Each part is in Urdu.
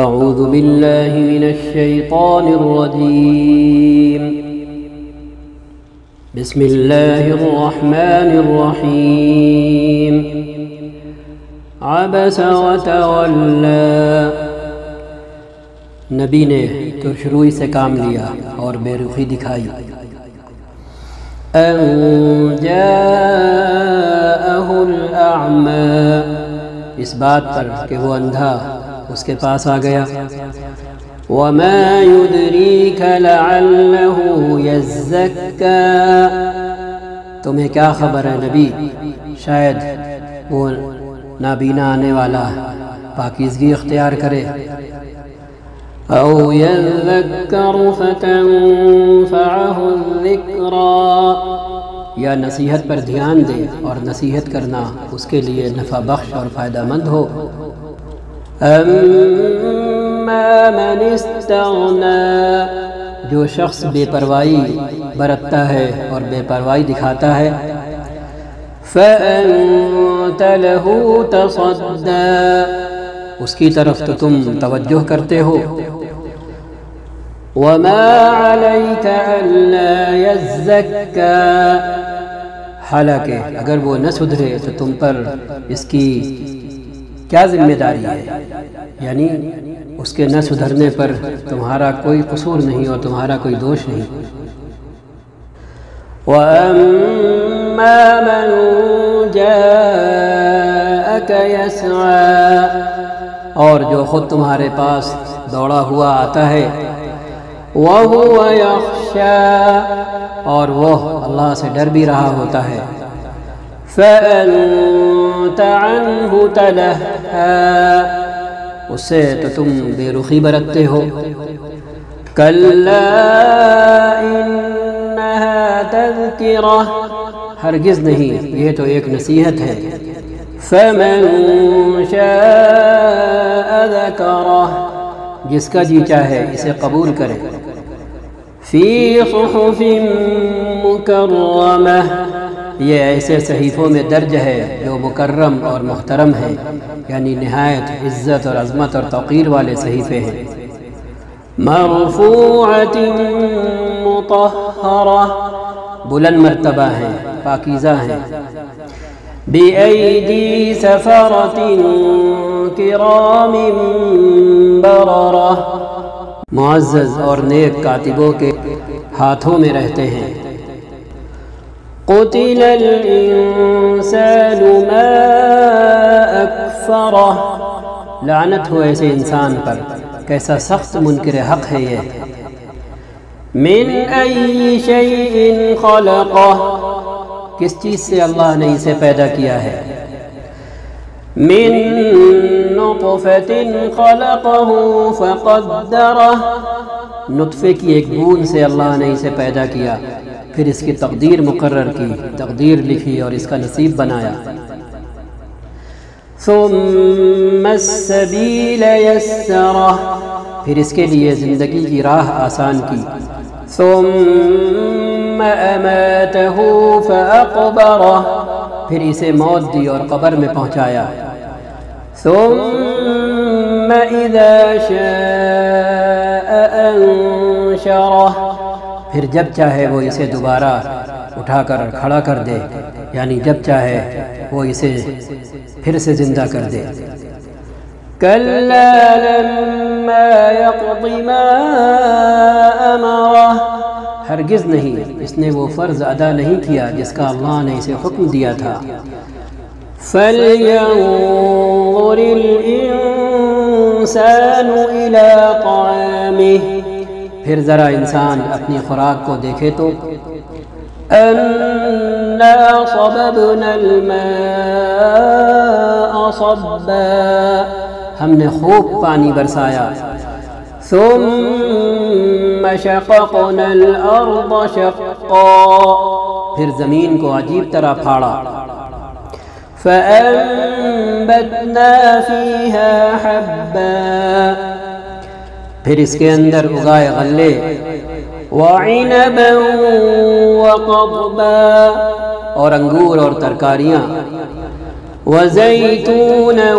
أعوذ بالله من الشيطان الرجيم بسم الله الرحمن الرحيم عبس وتولى نبی نے ترشروئی سے کام لیا اور بے رخی دکھائی. ان جاءه الأعمى، اس بات پر کہ وہ اندھا اس کے پاس آ گیا. وما يدريك لعله يزكى، تمہیں کیا خبر ہے نبی، شاید وہ نابینا آنے والا پاکیزگی اختیار کرے. او يذكر فتنفعه الذكرى، یا نصیحت پر دھیان دے اور نصیحت کرنا اس کے لیے نفع بخش اور فائدہ مند ہو. اما من استغنى، جو شخص بے پروائی برتتا ہے اور بے پروائی دکھاتا ہے. فأنت له تصدى، اس کی طرف تو تم توجہ کرتے ہو. وما عليك ألا يزكى، حالانکہ اگر وہ نہ سدھرے تو تم پر اس کی کیا ذمہ داری ہے، یعنی اس کے نہ سدھرنے پر تمہارا کوئی قصور نہیں اور تمہارا کوئی دوش نہیں. وَأَمَّا مَنْ جَاءَكَ يَسْعَى، اور جو خود تمہارے پاس دوڑا ہوا آتا ہے. وَهُوَ يَخْشَى، اور وہ اللہ سے ڈر بھی رہا ہوتا ہے. فَأَنْتَ عَنْهُ تَلَهَّى، اس سے تو تم بے رخی برتتے ہو. كَلَّا إِنَّهَا تَذْكِرَةٌ، ہرگز نہیں، یہ تو ایک نصیحت ہے. فَمَنْ شَاءَ ذَكَرَهُ، جس کا جی چاہے اسے قبول کرے. فِي صُحُفٍ مُكَرَّمَةٍ، یہ ایسے صحیفوں میں درج ہے جو مکرم اور محترم ہیں، یعنی نہایت عزت اور عظمت اور توقیر والے صحیفے ہیں. مرفوعۃ مطہرہ، بلند مرتبہ ہیں، پاکیزہ ہیں. بِأَيْدِي سَفَرَةٍ کِرَامٍ بَرَرَةٍ، معزز اور نیک کاتبوں کے ہاتھوں میں رہتے ہیں. قُتِلَ الْإِنسَانُ مَا أَكْفَرَهُ، لعنت ہو ایسے انسان پر، کیسا سخت منکر حق ہے یہ. مِنْ أَيِّ شَيْءٍ خَلَقَهُ، کس چیز سے اللہ نے اسے پیدا کیا ہے. مِنْ نُطْفَةٍ خَلَقَهُ فَقَدَّرَهُ، نطفے کی ایک بوند سے اللہ نے اسے پیدا کیا، پھر اس کی تقدیر مقرر کی، تقدیر لکھی اور اس کا نصیب بنایا. ثُمَّ السَّبِيلَ يَسَّرَهُ، پھر اس کے لیے زندگی کی راہ آسان کی. ثُمَّ أَمَاتَهُ فَأَقْبَرَهُ، پھر اسے موت دی اور قبر میں پہنچایا. ثُمَّ إِذَا شَاءَ أَنشَرَهُ، پھر جب چاہے وہ اسے دوبارہ اٹھا کر کھڑا کر دے، یعنی جب چاہے وہ اسے پھر سے زندہ کر دے. كَلَّا لَمَّا يَقْضِ مَا أَمَرَهُ، ہرگز نہیں، اس نے وہ فرض ادا نہیں کیا جس کا اللہ نے اسے حکم دیا تھا. فَلْيَنظُرِ الْإِنسَانُ إِلَىٰ طَعَامِهِ، پھر ذرا انسان اپنی خوراک کو دیکھے تو. أَنَّا صَبَبْنَا الْمَاءَ صَبًّا، ہم نے خوب پانی برسایا. ثُمَّ شَقَقْنَا الْأَرْضَ شَقًّا، پھر زمین کو عجیب طرح پھاڑا. فَأَنبَتْنَا فِيهَا حَبًّا، پھر اس کے اندر اگائے غلے. وَعِنَبًا وَقَضْبًا، اور انگور اور ترکاریاں. وَزَيْتُونًا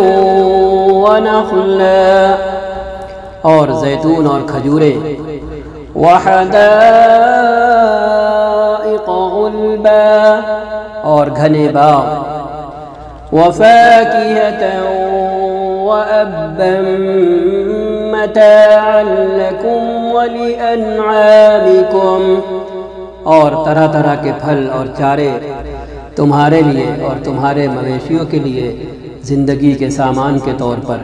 وَنَخْلًا، اور زیتون اور کھجوریں، وحدائق غلبا اور گھنے باغ، وفاكهة وأبا متاعا لكم ولأنعامكم، اور طرح طرح کے پھل اور چارے تمہارے لیے اور تمہارے مویشیوں کے لیے زندگی کے سامان کے طور پر۔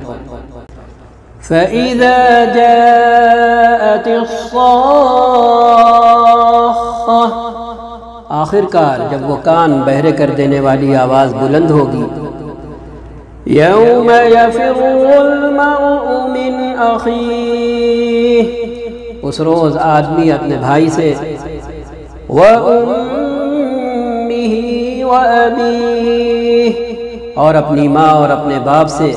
فَإِذَا جَاءَتِ الصَّاخَّةُ، آخر کار جب وہ کان بہرے کر دینے والی آواز بلند ہوگی، یوم یفر المرء من اخیہ، اس روز آدمی اپنے بھائی سے، وَأُمِّهِ وَأَبِيهِ، اور اپنی ماں اور اپنے باپ سے،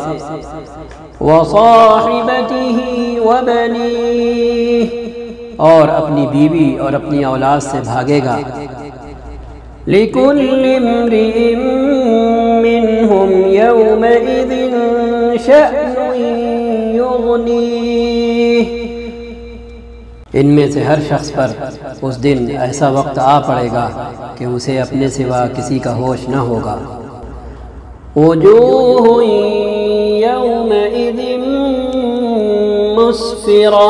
وَصَاحِبَتِهِ وَبَنِيهِ، اور اپنی بیوی اور اپنی اولاد سے بھاگے گا۔ لِكُلِّ امْرِئٍ مِّنْهُمْ يَوْمَئِذٍ شَأْنٌ يُغْنِيهِ، ان میں سے ہر شخص پر اس دن ایسا وقت آ پڑے گا کہ اسے اپنے سوا کسی کا ہوش نہ ہوگا۔ وجوہ یومئذ مسفرہ،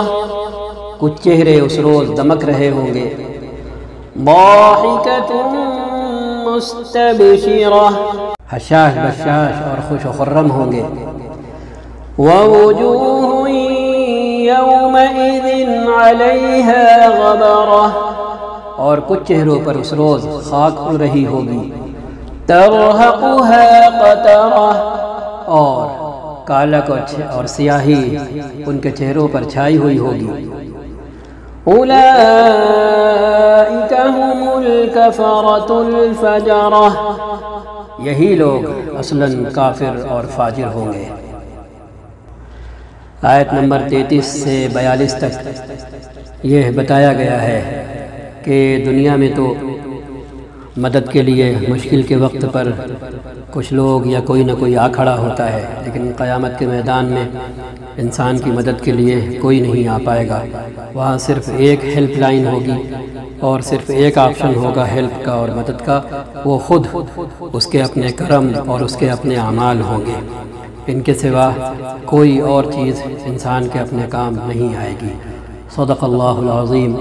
کچھ چہرے اس روز دمک رہے ہوں گے، ضاحکۃ مستبشرہ، حشاش بشاش اور خوش و خرم ہوں گے، ووجوہ یومئذ علیہا غبرہ، اور کچھ چہروں پر اس روز خاک اڑ رہی ہوگی، ترہقها قترہ، اور کالک اور سیاہی ان کے چہروں پر چھائی ہوئی ہوگی۔ اولئک هم الکفرۃ الفجرہ، یہی لوگ اصلاً کافر اور فاجر ہوں گے۔ آیت نمبر 33 سے 42 تک یہ بتایا گیا ہے کہ دنیا میں تو مدد کے لیے مشکل کے وقت پر کچھ لوگ یا کوئی نہ کوئی آ کھڑا ہوتا ہے، لیکن قیامت کے میدان میں انسان کی مدد کے لیے کوئی نہیں آ پائے گا۔ وہاں صرف ایک ہیلپ لائن ہوگی اور صرف ایک آپشن ہوگا ہیلپ کا اور مدد کا، وہ خود اس کے اپنے کرم اور اس کے اپنے اعمال ہوں گے، ان کے سوا کوئی اور چیز انسان کے اپنے کام نہیں آئے گی۔ صدق اللہ العظیم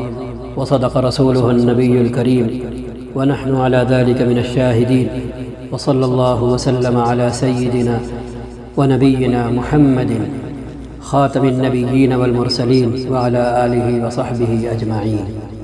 وصدق رسولہ النبی الکریم ونحن على ذلك من الشاهدين، وصلى الله وسلم على سيدنا ونبينا محمد خاتم النبيين والمرسلين وعلى آله وصحبه أجمعين۔